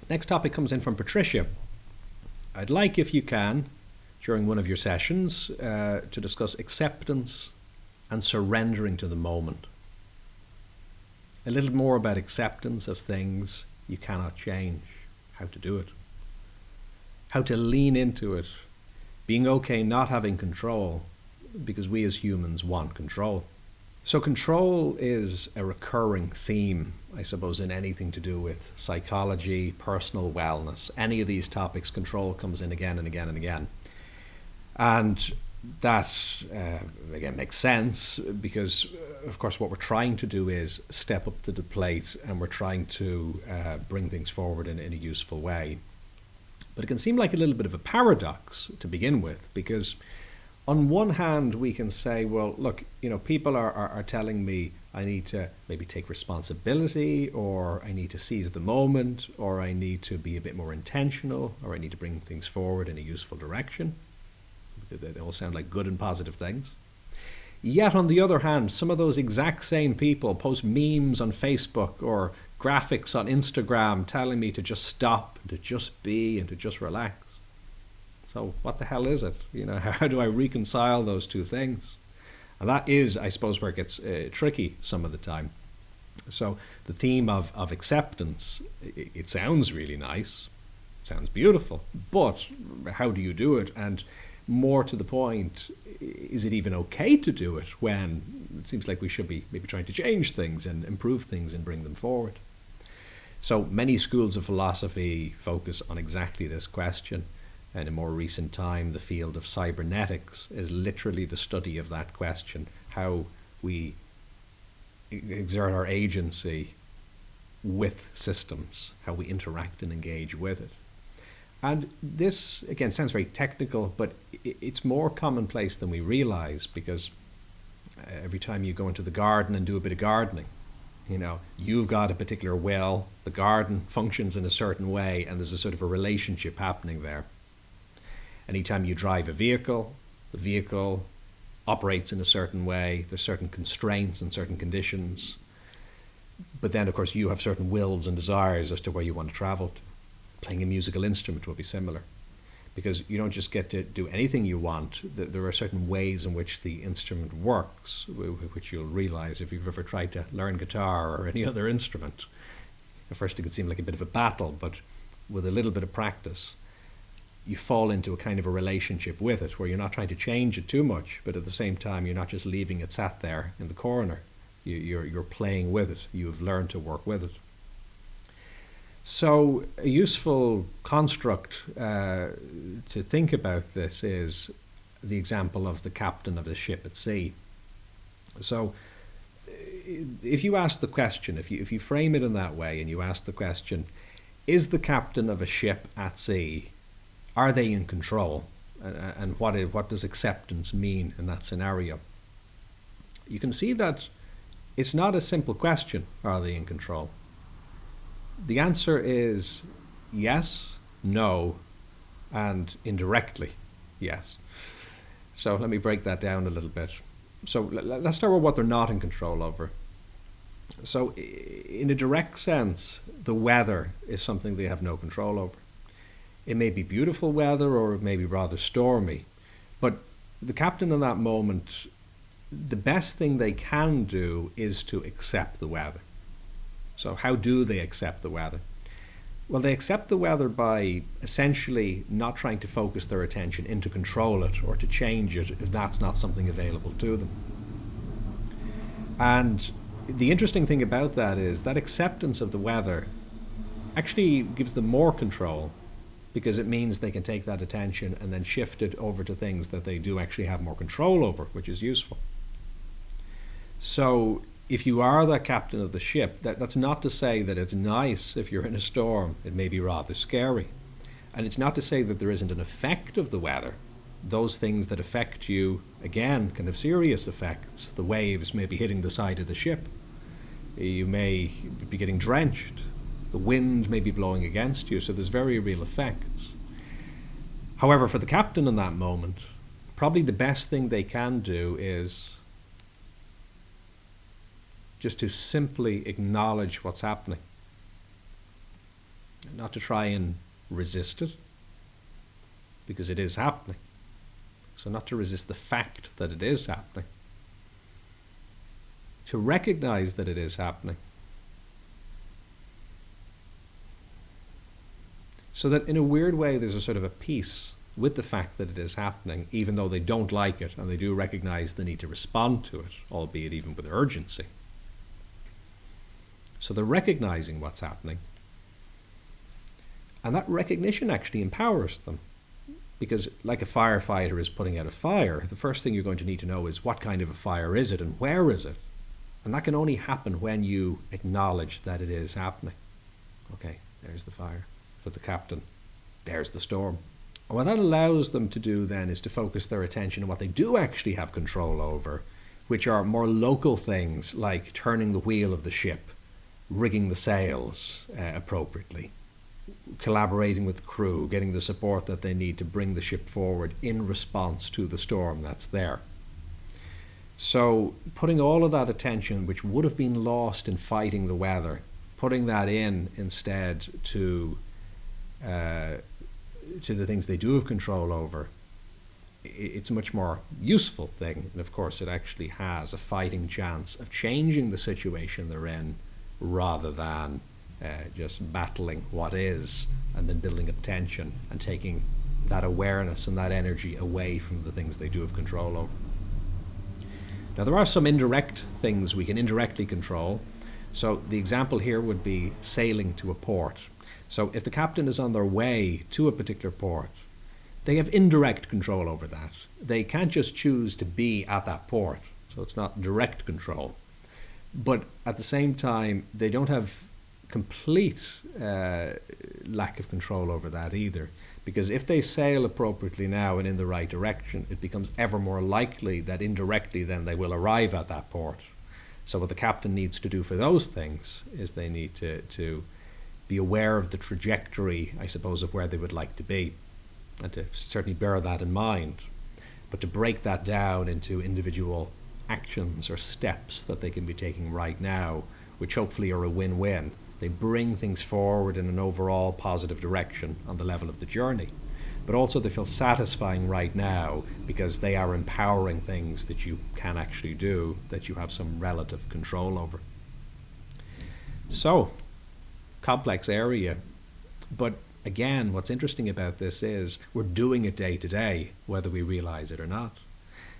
Next topic comes in from Patricia. I'd like, if you can, during one of your sessions, to discuss acceptance and surrendering to the moment. A little more about acceptance of things you cannot change, how to do it, how to lean into it, being okay not having control, because we as humans want control. So control is a recurring theme, I suppose, in anything to do with psychology, personal wellness. Any of these topics, control comes in again and again and again. And that, again, makes sense because, of course, what we're trying to do is step up to the plate and we're trying to bring things forward in a useful way. But it can seem like a little bit of a paradox to begin with, because on one hand, we can say, well, look, people are telling me I need to maybe take responsibility, or I need to seize the moment, or I need to be a bit more intentional, or I need to bring things forward in a useful direction. They all sound like good and positive things. Yet, on the other hand, some of those exact same people post memes on Facebook or graphics on Instagram telling me to just stop, and to just be, and to just relax. So what the hell is it? How do I reconcile those two things? And that is, I suppose, where it gets tricky some of the time. So the theme of acceptance, it sounds really nice, it sounds beautiful, but how do you do it? And more to the point, is it even okay to do it when it seems like we should be maybe trying to change things and improve things and bring them forward? So many schools of philosophy focus on exactly this question. And in more recent time, the field of cybernetics is literally the study of that question, how we exert our agency with systems, how we interact and engage with it. And this, again, sounds very technical, but it's more commonplace than we realize, because every time you go into the garden and do a bit of gardening, you've got a particular well, the garden functions in a certain way, and there's a sort of a relationship happening there. Anytime you drive a vehicle, the vehicle operates in a certain way, there's certain constraints and certain conditions. But then, of course, you have certain wills and desires as to where you want to travel to. Playing a musical instrument will be similar, because you don't just get to do anything you want. There are certain ways in which the instrument works, which you'll realize if you've ever tried to learn guitar or any other instrument. At first it could seem like a bit of a battle, but with a little bit of practice, you fall into a kind of a relationship with it where you're not trying to change it too much, but at the same time you're not just leaving it sat there in the corner. You're playing with it. You've learned to work with it. So a useful construct to think about this is the example of the captain of the ship at sea. So if you ask the question, if you frame it in that way and you ask the question, is the captain of a ship at sea, are they in control? And what does acceptance mean in that scenario? You can see that it's not a simple question, are they in control? The answer is yes, no, and indirectly yes. So let me break that down a little bit. So let's start with what they're not in control over. So in a direct sense, the weather is something they have no control over. It may be beautiful weather or it may be rather stormy, but the captain in that moment, the best thing they can do is to accept the weather. So how do they accept the weather? Well, they accept the weather by essentially not trying to focus their attention in to control it or to change it if that's not something available to them. And the interesting thing about that is that acceptance of the weather actually gives them more control, because it means they can take that attention and then shift it over to things that they do actually have more control over, which is useful. So if you are the captain of the ship, that's not to say that it's nice if you're in a storm. It may be rather scary. And it's not to say that there isn't an effect of the weather. Those things that affect you, again, can have serious effects. The waves may be hitting the side of the ship. You may be getting drenched. The wind may be blowing against you, so there's very real effects. However, for the captain in that moment, probably the best thing they can do is just to simply acknowledge what's happening. not to try and resist it, because it is happening. So not to resist the fact that it is happening, to recognize that it is happening. So that in a weird way there's a sort of a peace with the fact that it is happening, even though they don't like it and they do recognize the need to respond to it, albeit even with urgency. So they're recognizing what's happening. And that recognition actually empowers them. Because like a firefighter is putting out a fire, the first thing you're going to need to know is what kind of a fire is it and where is it? And that can only happen when you acknowledge that it is happening. Okay, there's the fire. For the captain, there's the storm. And what that allows them to do then is to focus their attention on what they do actually have control over, which are more local things like turning the wheel of the ship, rigging the sails appropriately, collaborating with the crew, getting the support that they need to bring the ship forward in response to the storm that's there. So putting all of that attention, which would have been lost in fighting the weather, putting that in instead to the things they do have control over, it's a much more useful thing. And of course it actually has a fighting chance of changing the situation they're in, rather than just battling what is and then building up tension and taking that awareness and that energy away from the things they do have control over. Now there are some indirect things we can indirectly control. So the example here would be sailing to a port. So if the captain is on their way to a particular port, they have indirect control over that. They can't just choose to be at that port, so it's not direct control. But at the same time, they don't have complete lack of control over that either. Because if they sail appropriately now and in the right direction, it becomes ever more likely that indirectly then they will arrive at that port. So what the captain needs to do for those things is they need to be aware of the trajectory, I suppose, of where they would like to be, and to certainly bear that in mind, but to break that down into individual actions or steps that they can be taking right now, which hopefully are a win-win. They bring things forward in an overall positive direction on the level of the journey, but also they feel satisfying right now because they are empowering things that you can actually do, that you have some relative control over. So, complex area, but again, what's interesting about this is we're doing it day to day, whether we realize it or not.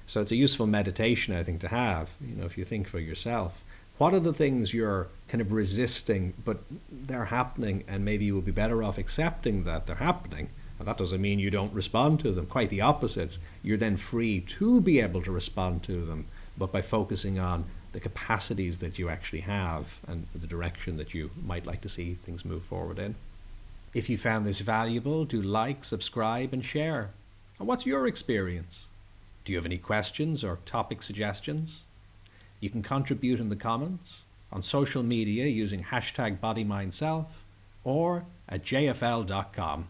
So it's a useful meditation, I think, to have, if you think for yourself, what are the things you're kind of resisting, but they're happening, and maybe you will be better off accepting that they're happening. And that doesn't mean you don't respond to them, quite the opposite. You're then free to be able to respond to them, but by focusing on the capacities that you actually have and the direction that you might like to see things move forward in. If you found this valuable, do like, subscribe, and share. And what's your experience? Do you have any questions or topic suggestions? You can contribute in the comments, on social media using #bodymindself, or at jfl.com.